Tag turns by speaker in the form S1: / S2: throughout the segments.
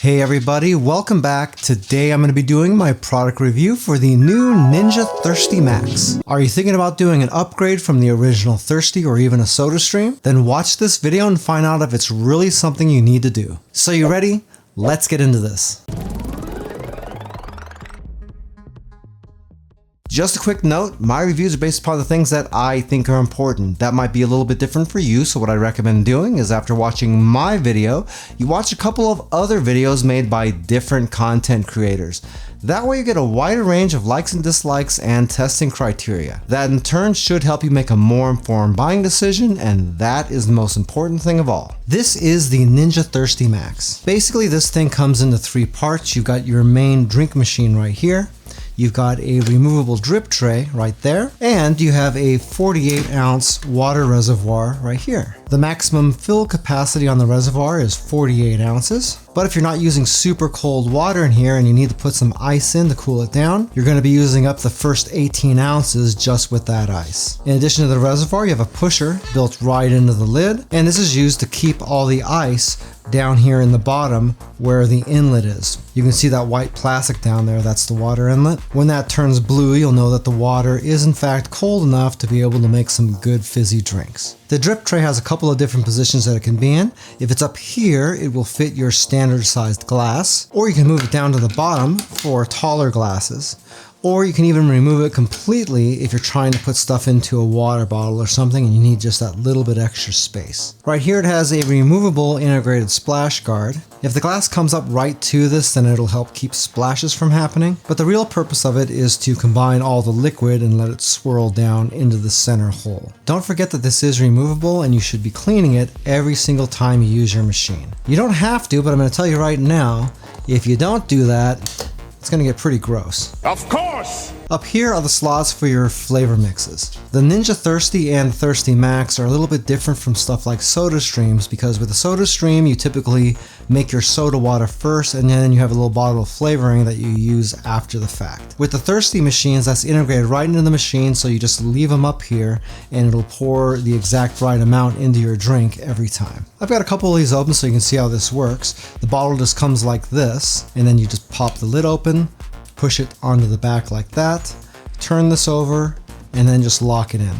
S1: Hey everybody, welcome back. Today I'm going to be doing my product review for the new Ninja Thirsti Max. Are you thinking about doing an upgrade from the original Thirsti or even a Sodastream? Then watch this video and find out if it's really something you need to do. So you ready? Let's get into this. Just a quick note, my reviews are based upon the things that I think are important. That might be a little bit different for you, so what I recommend doing is after watching my video, you watch a couple of other videos made by different content creators. That way you get a wider range of likes and dislikes and testing criteria. That in turn should help you make a more informed buying decision, and that is the most important thing of all. This is the Ninja Thirsti Max. Basically this thing comes into three parts. You've got your main drink machine right here. You've got a removable drip tray right there, and you have a 48-ounce water reservoir right here. The maximum fill capacity on the reservoir is 48 ounces, but if you're not using super cold water in here and you need to put some ice in to cool it down, you're going to be using up the first 18 ounces just with that ice. In addition to the reservoir, you have a pusher built right into the lid, and this is used to keep all the ice down here in the bottom where the inlet is. You can see that white plastic down there, that's the water inlet. When that turns blue, you'll know that the water is in fact cold enough to be able to make some good fizzy drinks. The drip tray has a couple of different positions that it can be in. If it's up here, it will fit your standard sized glass, or you can move it down to the bottom for taller glasses. Or you can even remove it completely if you're trying to put stuff into a water bottle or something and you need just that little bit extra space. Right here it has a removable integrated splash guard. If the glass comes up right to this, then it'll help keep splashes from happening. But the real purpose of it is to combine all the liquid and let it swirl down into the center hole. Don't forget that this is removable and you should be cleaning it every single time you use your machine. You don't have to, but I'm going to tell you right now, if you don't do that, it's going to get pretty gross.
S2: Of course!
S1: Up here are the slots for your flavor mixes. The Ninja Thirsti and Thirsti Max are a little bit different from stuff like Sodastreams because with a Sodastream you typically make your soda water first and then you have a little bottle of flavoring that you use after the fact. With the Thirsti machines, that's integrated right into the machine, so you just leave them up here and it'll pour the exact right amount into your drink every time. I've got a couple of these open so you can see how this works. The bottle just comes like this and then you just pop the lid open, push it onto the back like that, turn this over, and then just lock it in.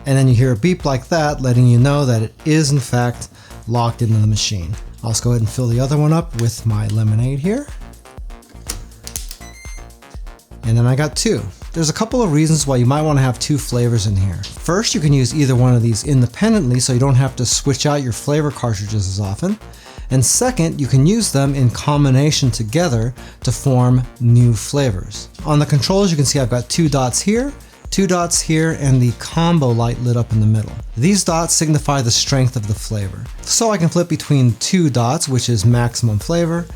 S1: And then you hear a beep like that, letting you know that it is in fact locked into the machine. I'll just go ahead and fill the other one up with my lemonade here. And then I got two. There's a couple of reasons why you might want to have two flavors in here. First, you can use either one of these independently so you don't have to switch out your flavor cartridges as often. And second, you can use them in combination together to form new flavors. On the controls, you can see I've got two dots here, and the combo light lit up in the middle. These dots signify the strength of the flavor. So I can flip between two dots, which is maximum flavor,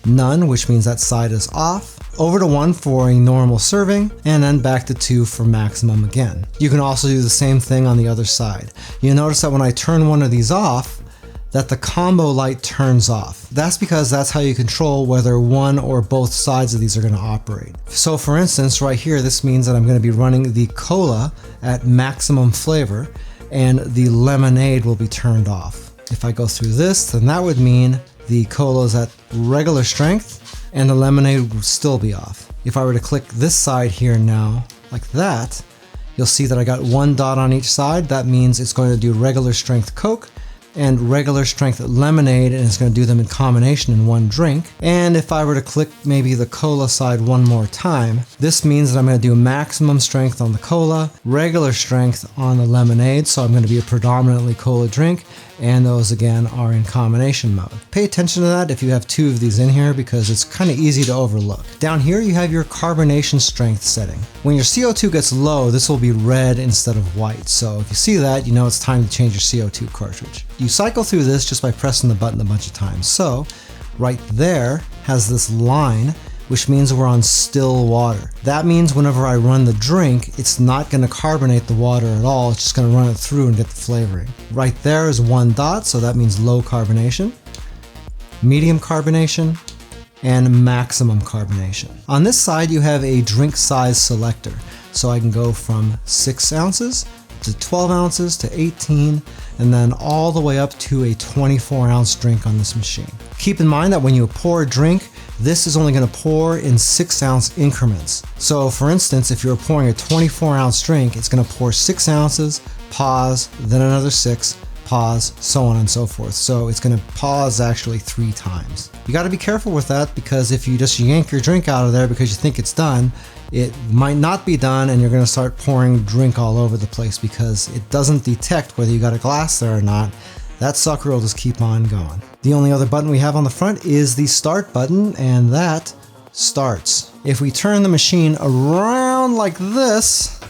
S1: none, which means that side is off, over to 1 for a normal serving, and then back to 2 for maximum again. You can also do the same thing on the other side. You'll notice that when I turn one of these off, that the combo light turns off. That's because that's how you control whether one or both sides of these are going to operate. So for instance, right here, this means that I'm going to be running the cola at maximum flavor and the lemonade will be turned off. If I go through this, then that would mean the cola is at regular strength and the lemonade would still be off. If I were to click this side here now, like that, you'll see that I got one dot on each side. That means it's going to do regular strength Coke and regular strength lemonade, and it's going to do them in combination in one drink. And if I were to click maybe the cola side one more time, this means that I'm going to do maximum strength on the cola, regular strength on the lemonade, so I'm going to be a predominantly cola drink, and those again are in combination mode. Pay attention to that if you have two of these in here because it's kind of easy to overlook. Down here you have your carbonation strength setting. When your CO2 gets low, this will be red instead of white, so if you see that, you know it's time to change your CO2 cartridge. You cycle through this just by pressing the button a bunch of times. So right there has this line, which means we're on still water. That means whenever I run the drink, it's not going to carbonate the water at all. It's just going to run it through and get the flavoring. Right there is one dot, so that means low carbonation, medium carbonation, and maximum carbonation. On this side, you have a drink size selector. So I can go from 6 ounces to 12 ounces to 18, and then all the way up to a 24-ounce drink on this machine. Keep in mind that when you pour a drink, this is only going to pour in 6-ounce increments. So for instance, if you're pouring a 24-ounce drink, it's going to pour 6 ounces, pause, then another 6, pause, so on and so forth. So it's going to pause actually 3 times. You got to be careful with that, because if you just yank your drink out of there because you think it's done, it might not be done, and you're going to start pouring drink all over the place because it doesn't detect whether you got a glass there or not. That sucker will just keep on going. The only other button we have on the front is the start button, and that starts. If we turn the machine around like this,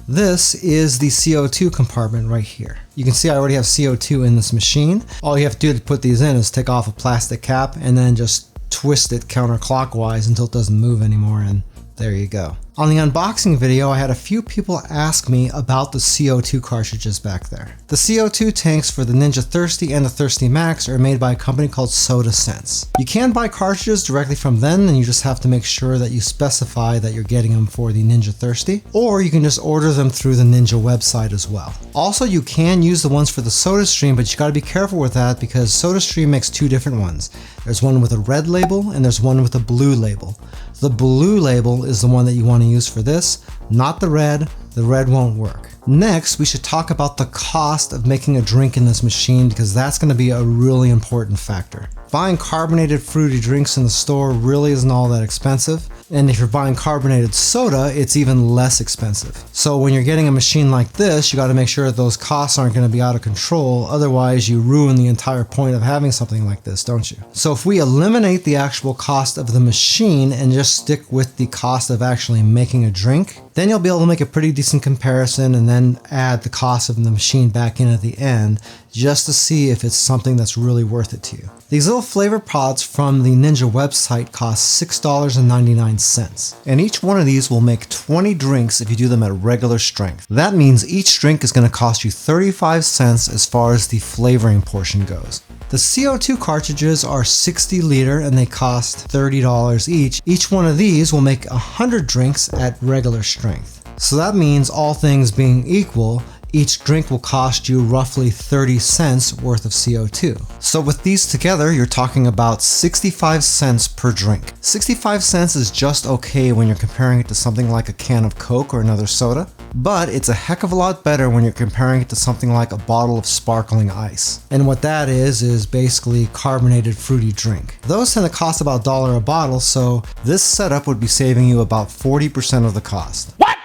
S1: this is the CO2 compartment right here. You can see I already have CO2 in this machine. All you have to do to put these in is take off a plastic cap and then just twist it counterclockwise until it doesn't move anymore, and there you go. On the unboxing video, I had a few people ask me about the CO2 cartridges back there. The CO2 tanks for the Ninja Thirsti and the Thirsti Max are made by a company called Sodastream. You can buy cartridges directly from them, and you just have to make sure that you specify that you're getting them for the Ninja Thirsti, or you can just order them through the Ninja website as well. Also, you can use the ones for the Sodastream, but you gotta be careful with that because Sodastream makes 2 different ones. There's one with a red label and there's one with a blue label. The blue label is the one that you want to use for this, not the red. The red won't work. Next, we should talk about the cost of making a drink in this machine, because that's going to be a really important factor. Buying carbonated fruity drinks in the store really isn't all that expensive, and if you're buying carbonated soda, it's even less expensive. So when you're getting a machine like this, you got to make sure that those costs aren't going to be out of control, otherwise you ruin the entire point of having something like this, don't you? So if we eliminate the actual cost of the machine and just stick with the cost of actually making a drink, then you'll be able to make a pretty decent comparison and then add the cost of the machine back in at the end just to see if it's something that's really worth it to you. These little flavor pods from the Ninja website cost $6.99, and each one of these will make 20 drinks if you do them at regular strength. That means each drink is going to cost you 35 cents as far as the flavoring portion goes. The CO2 cartridges are 60 liter and they cost $30 each. Each one of these will make 100 drinks at regular strength. So that means, all things being equal, each drink will cost you roughly 30 cents worth of CO2. So with these together, you're talking about 65 cents per drink. 65 cents is just okay when you're comparing it to something like a can of Coke or another soda, but it's a heck of a lot better when you're comparing it to something like a bottle of sparkling ice. And what that is basically carbonated fruity drink. Those tend to cost about $1 a bottle, so this setup would be saving you about 40% of the cost. What?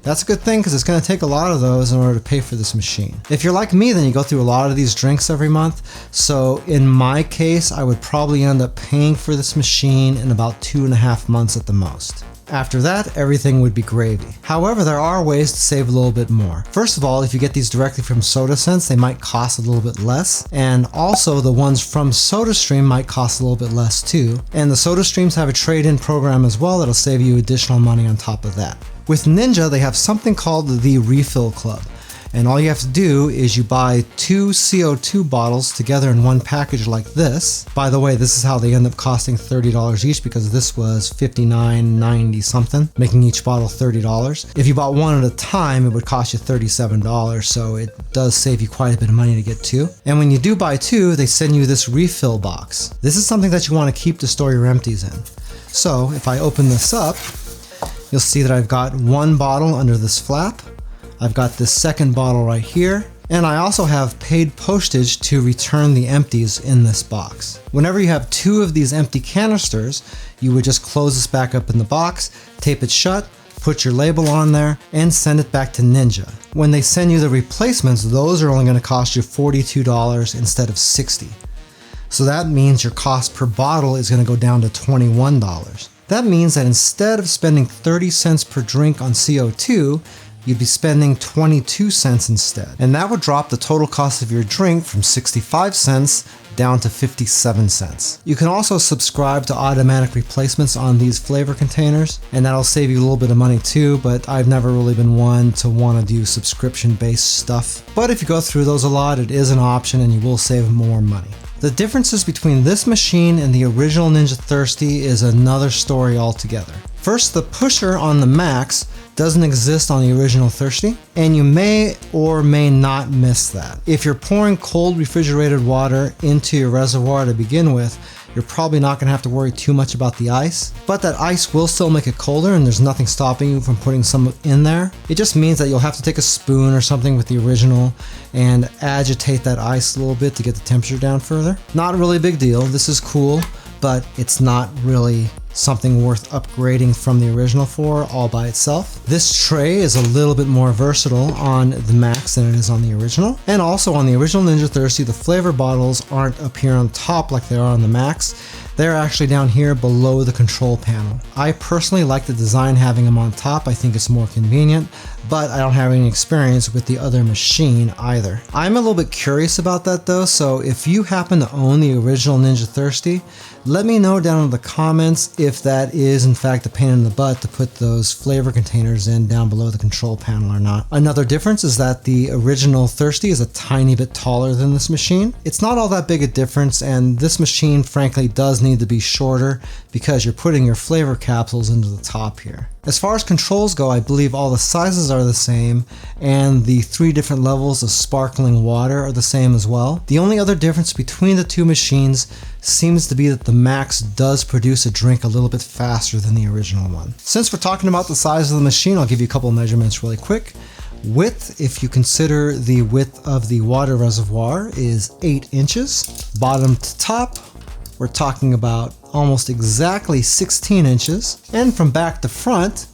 S1: That's a good thing, because it's going to take a lot of those in order to pay for this machine. If you're like me, then you go through a lot of these drinks every month. So in my case, I would probably end up paying for this machine in about 2.5 months at the most. After that, everything would be gravy. However, there are ways to save a little bit more. First of all, if you get these directly from Sodastream, they might cost a little bit less. And also the ones from Sodastream might cost a little bit less too. And the Sodastreams have a trade-in program as well that'll save you additional money on top of that. With Ninja, they have something called the Refill Club. And all you have to do is you buy 2 CO2 bottles together in one package like this. By the way, this is how they end up costing $30 each, because this was $59.90 something, making each bottle $30. If you bought one at a time, it would cost you $37, so it does save you quite a bit of money to get 2. And when you do buy 2, they send you this refill box. This is something that you want to keep to store your empties in. So if I open this up, you'll see that I've got 1 bottle under this flap. I've got this second bottle right here, and I also have paid postage to return the empties in this box. Whenever you have 2 of these empty canisters, you would just close this back up in the box, tape it shut, put your label on there, and send it back to Ninja. When they send you the replacements, those are only going to cost you $42 instead of $60. So that means your cost per bottle is going to go down to $21. That means that instead of spending 30 cents per drink on CO2, you'd be spending 22 cents instead. And that would drop the total cost of your drink from 65 cents down to 57 cents. You can also subscribe to automatic replacements on these flavor containers, and that'll save you a little bit of money too, but I've never really been one to want to do subscription-based stuff. But if you go through those a lot, it is an option and you will save more money. The differences between this machine and the original Ninja Thirsti is another story altogether. First, the pusher on the Max doesn't exist on the original Thirsti, and you may or may not miss that. If you're pouring cold refrigerated water into your reservoir to begin with, you're probably not going to have to worry too much about the ice, but that ice will still make it colder and there's nothing stopping you from putting some in there. It just means that you'll have to take a spoon or something with the original and agitate that ice a little bit to get the temperature down further. Not really a big deal. This is cool, but it's not really something worth upgrading from the original for all by itself. This tray is a little bit more versatile on the Max than it is on the original. And also on the original Ninja Thirsti, the flavor bottles aren't up here on top like they are on the Max. They're actually down here below the control panel. I personally like the design having them on top. I think it's more convenient, but I don't have any experience with the other machine either. I'm a little bit curious about that though, so if you happen to own the original Ninja Thirsti, let me know down in the comments if that is in fact a pain in the butt to put those flavor containers in down below the control panel or not. Another difference is that the original Thirsti is a tiny bit taller than this machine. It's not all that big a difference, and this machine frankly does need to be shorter because you're putting your flavor capsules into the top here. As far as controls go, I believe all the sizes are the same and the 3 different levels of sparkling water are the same as well. The only other difference between the two machines seems to be that the Max does produce a drink a little bit faster than the original one. Since we're talking about the size of the machine, I'll give you a couple of measurements really quick. Width, if you consider the width of the water reservoir, is 8 inches. Bottom to top, we're talking about almost exactly 16 inches. And from back to front,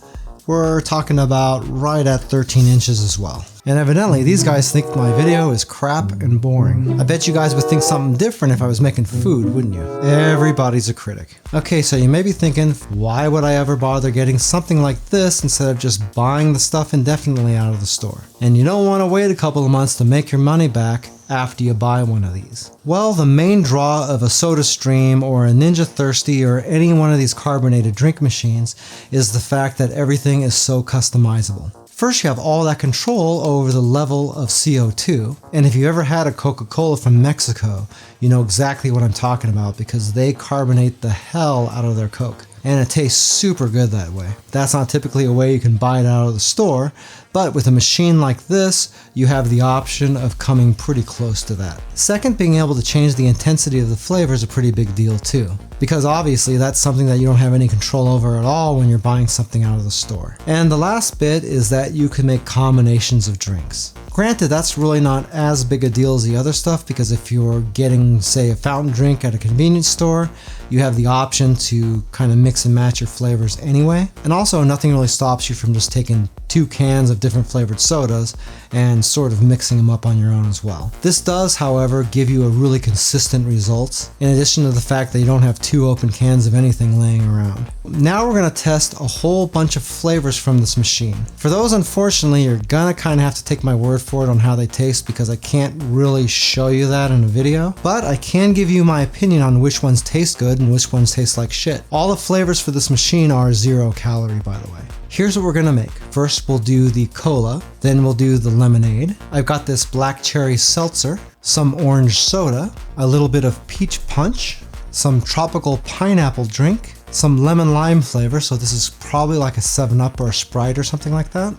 S1: we're talking about right at 13 inches as well. And evidently, these guys think my video is crap and boring. I bet you guys would think something different if I was making food, wouldn't you? Everybody's a critic. Okay, so you may be thinking, why would I ever bother getting something like this instead of just buying the stuff indefinitely out of the store? And you don't want to wait a couple of months to make your money back after you buy one of these. Well, the main draw of a Sodastream or a Ninja Thirsti or any one of these carbonated drink machines is the fact that everything is so customizable. First, you have all that control over the level of CO2. And if you ever had a Coca-Cola from Mexico, you know exactly what I'm talking about because they carbonate the hell out of their Coke. And it tastes super good that way. That's not typically a way you can buy it out of the store, but with a machine like this, you have the option of coming pretty close to that. Second, being able to change the intensity of the flavor is a pretty big deal too, because obviously that's something that you don't have any control over at all when you're buying something out of the store. And the last bit is that you can make combinations of drinks. Granted, that's really not as big a deal as the other stuff because if you're getting, say, a fountain drink at a convenience store, you have the option to kind of mix and match your flavors anyway. And also, nothing really stops you from just taking 2 cans of different flavored sodas and sort of mixing them up on your own as well. This does, however, give you a really consistent result, in addition to the fact that you don't have 2 open cans of anything laying around. Now we're going to test a whole bunch of flavors from this machine. For those, unfortunately, you're gonna kind of have to take my word for it on how they taste because I can't really show you that in a video, but I can give you my opinion on which ones taste good and which ones taste like shit. All the flavors for this machine are 0 calorie, by the way. Here's what we're gonna make. First, we'll do the cola, then we'll do the lemonade. I've got this black cherry seltzer, some orange soda, a little bit of peach punch, some tropical pineapple drink, some lemon lime flavor, so this is probably like a 7-Up or a Sprite or something like that,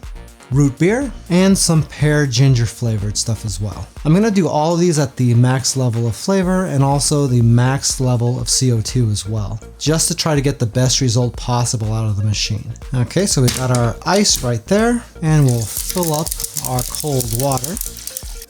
S1: root beer, and some pear ginger flavored stuff as well. I'm gonna do all of these at the max level of flavor and also the max level of CO2 as well, just to try to get the best result possible out of the machine. Okay, so we've got our ice right there, and we'll fill up our cold water,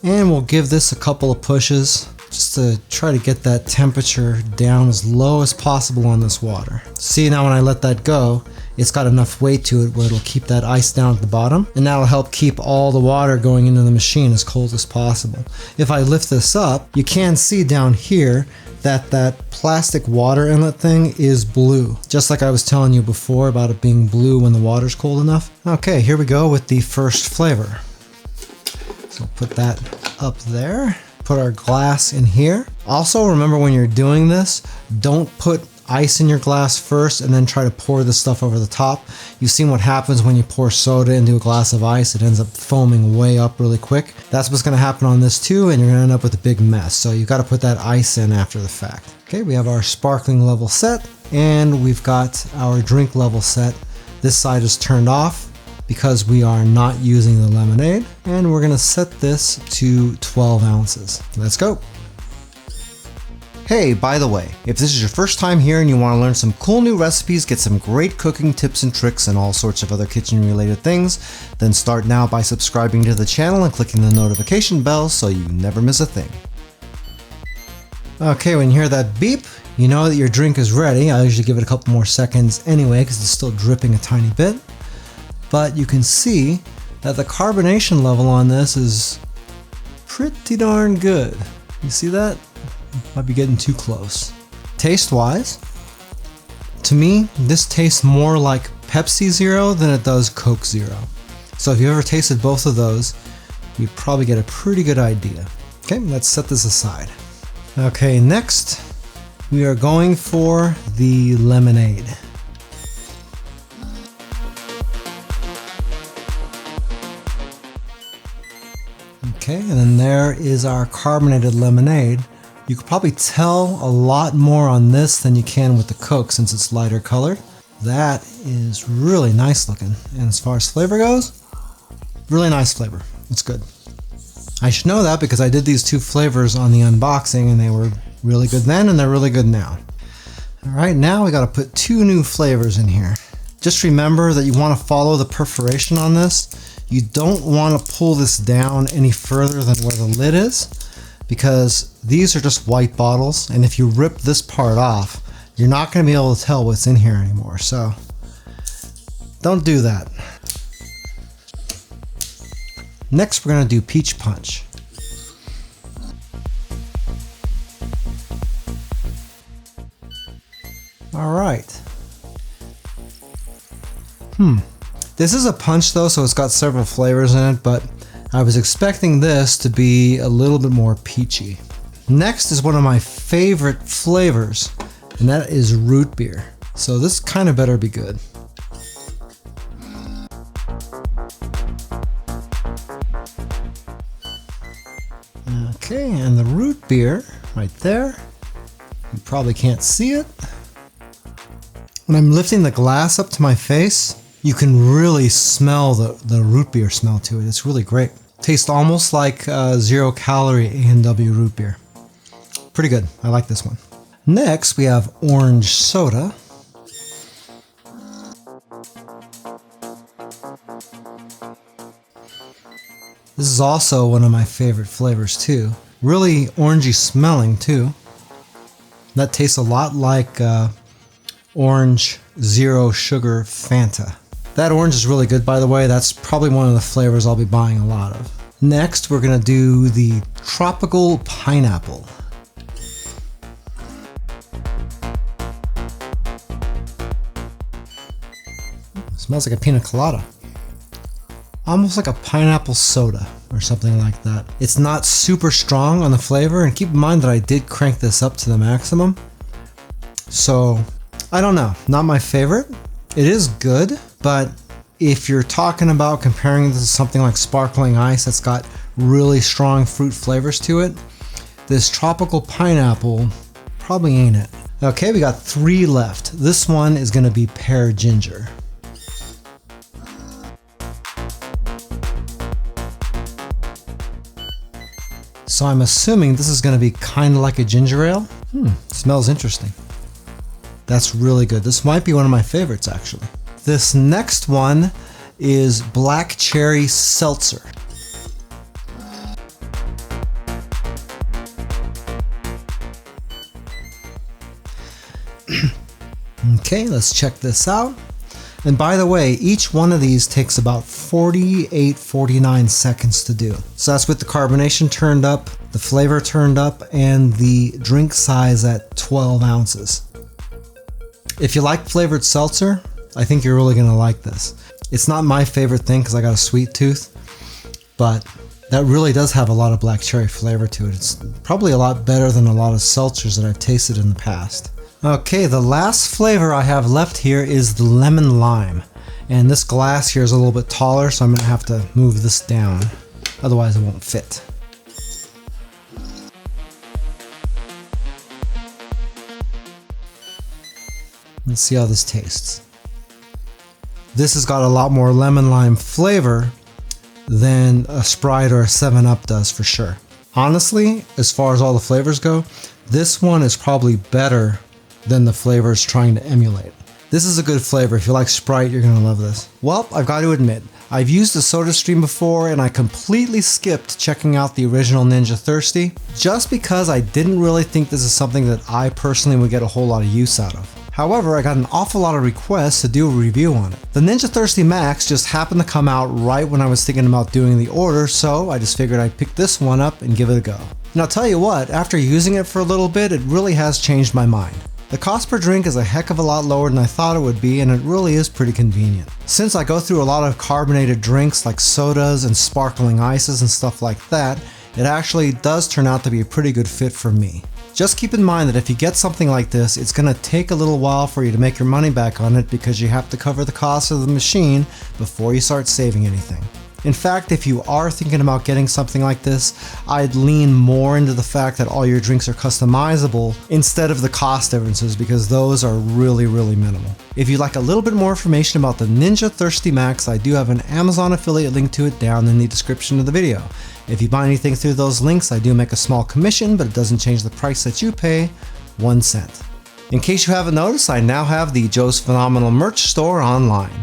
S1: and we'll give this a couple of pushes just to try to get that temperature down as low as possible on this water. See, now when I let that go, it's got enough weight to it where it'll keep that ice down at the bottom, and that'll help keep all the water going into the machine as cold as possible. If I lift this up, you can see down here that that plastic water inlet thing is blue, just like I was telling you before about it being blue when the water's cold enough. Okay, here we go with the first flavor. So put that up there. Put our glass in here. Also, remember when you're doing this, don't put ice in your glass first and then try to pour this stuff over the top. You've seen what happens when you pour soda into a glass of ice. It ends up foaming way up really quick. That's what's going to happen on this too, and you're going to end up with a big mess. So you've got to put that ice in after the fact. Okay, we have our sparkling level set, and we've got our drink level set. This side is turned off. because we are not using the lemonade, and we're gonna set this to 12 ounces. Let's go. Hey, by the way, if this is your first time here and you want to learn some cool new recipes, get some great cooking tips and tricks and all sorts of other kitchen related things, then start now by subscribing to the channel and clicking the notification bell so you never miss a thing. Okay, when you hear that beep, you know that your drink is ready. I usually give it a couple more seconds anyway because it's still dripping a tiny bit. But you can see that the carbonation level on this is pretty darn good. You see that? Might be getting too close. Taste wise, to me, this tastes more like Pepsi Zero than it does Coke Zero. So if you ever tasted both of those, you'd probably get a pretty good idea. Okay, let's set this aside. Okay, next we are going for the lemonade. Okay, and then there is our carbonated lemonade. You could probably tell a lot more on this than you can with the Coke since it's lighter colored. That is really nice looking. And as far as flavor goes, really nice flavor. It's good. I should know that because I did these two flavors on the unboxing and they were really good then and they're really good now. All right, now we got to put two new flavors in here. Just remember that you want to follow the perforation on this. You don't want to pull this down any further than where the lid is, because these are just white bottles, and if you rip this part off, you're not going to be able to tell what's in here anymore, so don't do that. Next, we're going to do peach punch. All right. This is a punch though, so it's got several flavors in it, but I was expecting this to be a little bit more peachy. Next is one of my favorite flavors, and that is root beer. So this kind of better be good. Okay, and the root beer right there. You probably can't see it. When I'm lifting the glass up to my face, you can really smell the root beer smell to it. It's really great. Tastes almost like 0 calorie A&W root beer. Pretty good. I like this one. Next, we have orange soda. This is also one of my favorite flavors too. Really orangey smelling too. That tastes a lot like orange 0 sugar Fanta. That orange is really good, by the way. That's probably one of the flavors I'll be buying a lot of. Next, we're gonna do the tropical pineapple. Smells like a pina colada. Almost like a pineapple soda or something like that. It's not super strong on the flavor, and keep in mind that I did crank this up to the maximum. So, I don't know, not my favorite. It is good, but if you're talking about comparing this to something like sparkling ice that's got really strong fruit flavors to it, this tropical pineapple probably ain't it. Okay, we got 3 left. This one is gonna be pear ginger. So I'm assuming this is gonna be kind of like a ginger ale. Smells interesting. That's really good. This might be one of my favorites actually. This next one is black cherry seltzer. Okay, let's check this out. And by the way, each one of these takes about 49 seconds to do. So that's with the carbonation turned up, the flavor turned up, and the drink size at 12 ounces. If you like flavored seltzer, I think you're really gonna like this. It's not my favorite thing because I got a sweet tooth, but that really does have a lot of black cherry flavor to it. It's probably a lot better than a lot of seltzers that I've tasted in the past. Okay, the last flavor I have left here is the lemon lime. And this glass here is a little bit taller, so I'm gonna have to move this down. Otherwise it won't fit. Let's see how this tastes. this has got a lot more lemon lime flavor than a Sprite or a 7-Up does for sure. Honestly, as far as all the flavors go, this one is probably better than the flavors trying to emulate. This is a good flavor. If you like Sprite, you're gonna love this. Well, I've got to admit, I've used the Sodastream before and I completely skipped checking out the original Ninja Thirsti just because I didn't really think this is something that I personally would get a whole lot of use out of. However, I got an awful lot of requests to do a review on it. The Ninja Thirsti Max just happened to come out right when I was thinking about doing the order, so I just figured I'd pick this one up and give it a go. And I'll tell you what, after using it for a little bit, it really has changed my mind. The cost per drink is a heck of a lot lower than I thought it would be, and it really is pretty convenient. Since I go through a lot of carbonated drinks like sodas and sparkling ices and stuff like that, it actually does turn out to be a pretty good fit for me. Just keep in mind that if you get something like this, it's going to take a little while for you to make your money back on it because you have to cover the cost of the machine before you start saving anything. In fact, if you are thinking about getting something like this, I'd lean more into the fact that all your drinks are customizable instead of the cost differences, because those are really minimal. If you'd like a little bit more information about the Ninja Thirsti Max, I do have an Amazon affiliate link to it down in the description of the video. If you buy anything through those links, I do make a small commission, but it doesn't change the price that you pay 1 cent. In case you haven't noticed, I now have the Joe's Phenomenal merch store online.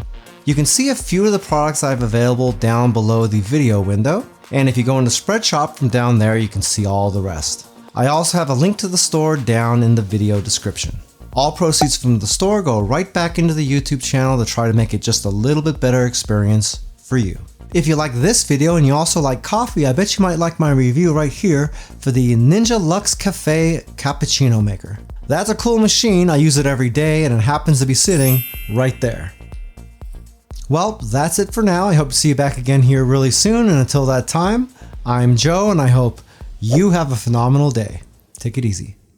S1: You can see a few of the products I have available down below the video window, and if you go into Spread Shop from down there, you can see all the rest. I also have a link to the store down in the video description. All proceeds from the store go right back into the YouTube channel to try to make it just a little bit better experience for you. If you like this video and you also like coffee, I bet you might like my review right here for the Ninja Luxe Cafe Cappuccino Maker. That's a cool machine, I use it every day and it happens to be sitting right there. Well, that's it for now. I hope to see you back again here really soon, and until that time, I'm Joe and I hope you have a phenomenal day. Take it easy.